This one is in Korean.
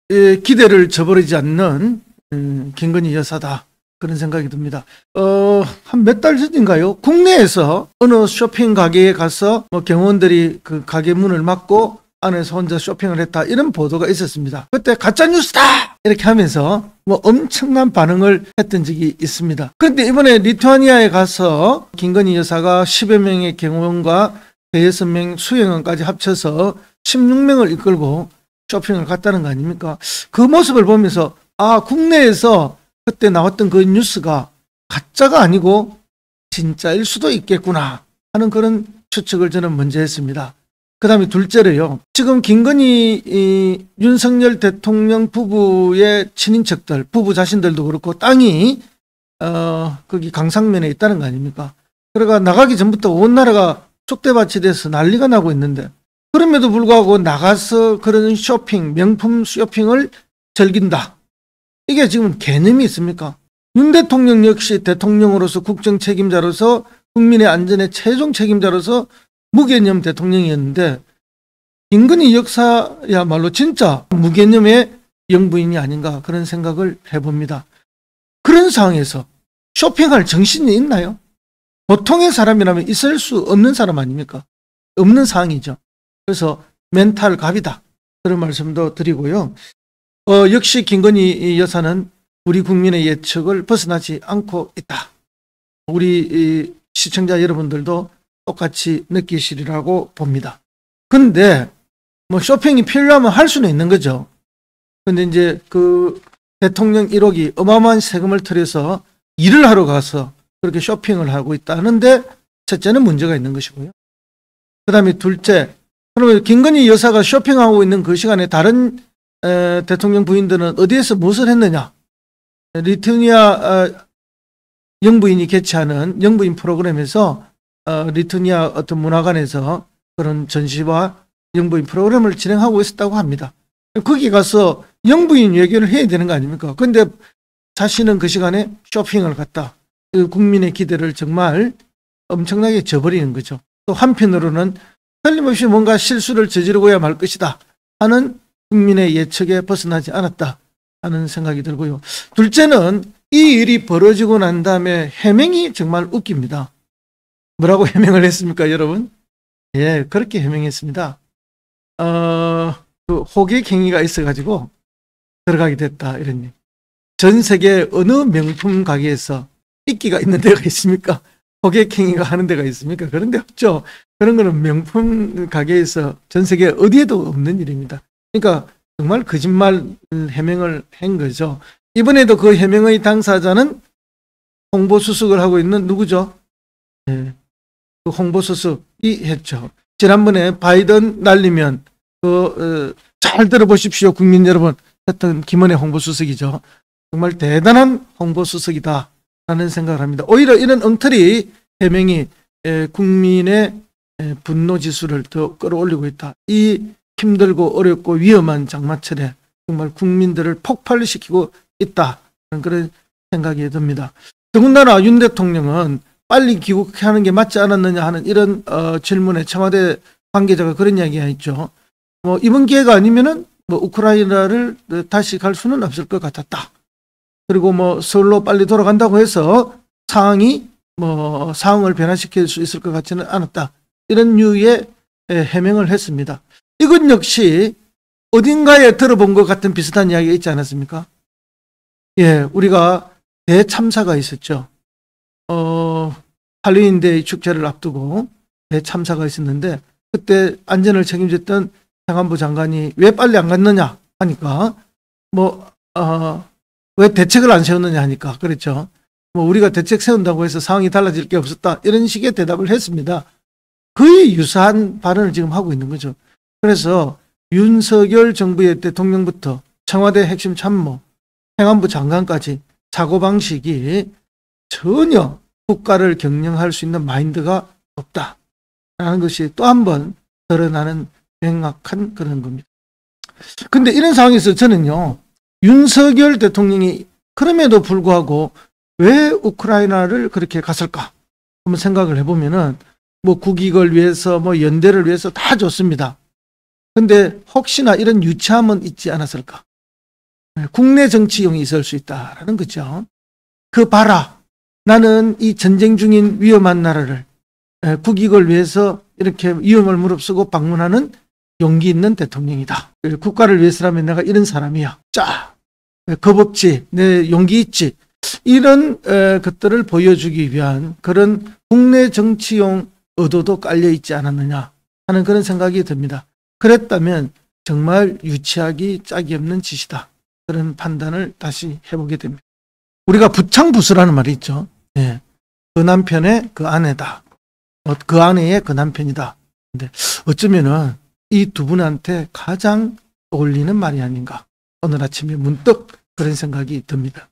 기대를 저버리지 않는 김건희 여사다. 그런 생각이 듭니다. 한 몇 달 전인가요? 국내에서 어느 쇼핑 가게에 가서 뭐 경호원들이 그 가게 문을 막고 안에서 혼자 쇼핑을 했다. 이런 보도가 있었습니다. 그때 가짜뉴스다! 이렇게 하면서 뭐 엄청난 반응을 했던 적이 있습니다. 그런데 이번에 리투아니아에 가서 김건희 여사가 10여 명의 경호원과 대여섯 명 수행원까지 합쳐서 16명을 이끌고 쇼핑을 갔다는 거 아닙니까? 그 모습을 보면서 국내에서 그때 나왔던 그 뉴스가 가짜가 아니고 진짜일 수도 있겠구나 하는 그런 추측을 저는 먼저 했습니다. 그 다음에 둘째로요. 지금 김건희 윤석열 대통령 부부의 친인척들, 부부 자신들도 그렇고 땅이 거기 강상면에 있다는 거 아닙니까? 그러니까 나가기 전부터 온 나라가 쪽대밭이 돼서 난리가 나고 있는데 그럼에도 불구하고 나가서 그런 쇼핑, 명품 쇼핑을 즐긴다. 이게 지금 개념이 있습니까? 윤 대통령 역시 대통령으로서 국정 책임자로서 국민의 안전의 최종 책임자로서 무개념 대통령이었는데 김건희 역사야말로 진짜 무개념의 영부인이 아닌가 그런 생각을 해봅니다. 그런 상황에서 쇼핑할 정신이 있나요? 보통의 사람이라면 있을 수 없는 사람 아닙니까? 없는 상황이죠. 그래서 멘탈 갑이다. 그런 말씀도 드리고요. 역시 김건희 여사는 우리 국민의 예측을 벗어나지 않고 있다. 우리 시청자 여러분들도 똑같이 느끼시리라고 봅니다. 근데 뭐 쇼핑이 필요하면 할 수는 있는 거죠. 근데 이제 그 대통령 1억이 어마어마한 세금을 들여서 일을 하러 가서 그렇게 쇼핑을 하고 있다는데 첫째는 문제가 있는 것이고요. 그 다음에 둘째, 그러면 김건희 여사가 쇼핑하고 있는 그 시간에 다른 대통령 부인들은 어디에서 무엇을 했느냐? 리투아니아 영부인이 개최하는 영부인 프로그램에서 리투아니아 어떤 문화관에서 그런 전시와 영부인 프로그램을 진행하고 있었다고 합니다. 거기 가서 영부인 얘기를 해야 되는 거 아닙니까? 그런데 자신은 그 시간에 쇼핑을 갔다. 국민의 기대를 정말 엄청나게 저버리는 거죠. 또 한편으로는 틀림없이 뭔가 실수를 저지르고야 말 것이다 하는 국민의 예측에 벗어나지 않았다 하는 생각이 들고요. 둘째는 이 일이 벌어지고 난 다음에 해명이 정말 웃깁니다. 뭐라고 해명을 했습니까, 여러분? 예, 그렇게 해명했습니다. 그 호객 행위가 있어가지고 들어가게 됐다 이런 얘기. 전 세계 어느 명품 가게에서 인기가 있는 데가 있습니까? 호객 행위가 하는 데가 있습니까? 그런 데 없죠. 그런 거는 명품 가게에서 전 세계 어디에도 없는 일입니다. 그러니까 정말 거짓말 해명을 한 거죠. 이번에도 그 해명의 당사자는 홍보수석을 하고 있는 누구죠? 네. 그 홍보수석이 했죠. 지난번에 바이든 날리면 잘 들어보십시오 국민 여러분 했던 김은혜 홍보수석이죠. 정말 대단한 홍보수석이다 라는 생각을 합니다. 오히려 이런 엉터리 해명이 국민의 분노지수를 더 끌어올리고 있다. 이 힘들고 어렵고 위험한 장마철에 정말 국민들을 폭발시키고 있다. 그런 생각이 듭니다. 더군다나 윤 대통령은 빨리 귀국하는 게 맞지 않았느냐 하는 이런 질문에 청와대 관계자가 그런 이야기가 있죠. 뭐 이번 기회가 아니면은 뭐 우크라이나를 다시 갈 수는 없을 것 같았다. 그리고 뭐 서울로 빨리 돌아간다고 해서 상황을 변화시킬 수 있을 것 같지는 않았다. 이런 류의 해명을 했습니다. 이건 역시 어딘가에 들어본 것 같은 비슷한 이야기가 있지 않았습니까? 예, 우리가 대참사가 있었죠. 할로윈데이 축제를 앞두고 대참사가 있었는데 그때 안전을 책임졌던 행안부 장관이 왜 빨리 안 갔느냐 하니까 왜 대책을 안 세웠느냐 하니까 그렇죠. 우리가 대책 세운다고 해서 상황이 달라질 게 없었다. 이런 식의 대답을 했습니다. 거의 유사한 발언을 지금 하고 있는 거죠. 그래서 윤석열 정부의 대통령부터 청와대 핵심 참모, 행안부 장관까지 사고방식이 전혀 국가를 경영할 수 있는 마인드가 없다라는 것이 또 한 번 드러나는 명확한 그런 겁니다. 근데 이런 상황에서 저는요, 윤석열 대통령이 그럼에도 불구하고 왜 우크라이나를 그렇게 갔을까? 한번 생각을 해보면은 국익을 위해서 연대를 위해서 다 좋습니다. 근데 혹시나 이런 유치함은 있지 않았을까? 국내 정치용이 있을 수 있다라는 거죠. 그 봐라. 나는 이 전쟁 중인 위험한 나라를 국익을 위해서 이렇게 위험을 무릅쓰고 방문하는 용기 있는 대통령이다. 국가를 위해서라면 내가 이런 사람이야. 자, 겁 없지. 내 용기 있지. 이런 것들을 보여주기 위한 그런 국내 정치용 의도도 깔려 있지 않았느냐 하는 그런 생각이 듭니다. 그랬다면 정말 유치하기 짝이 없는 짓이다. 그런 판단을 다시 해보게 됩니다. 우리가 부창부수라는 말이 있죠. 예. 그 남편의 그 아내다. 그 아내의 그 남편이다. 근데 어쩌면은 이 두 분한테 가장 어울리는 말이 아닌가. 오늘 아침에 문득 그런 생각이 듭니다.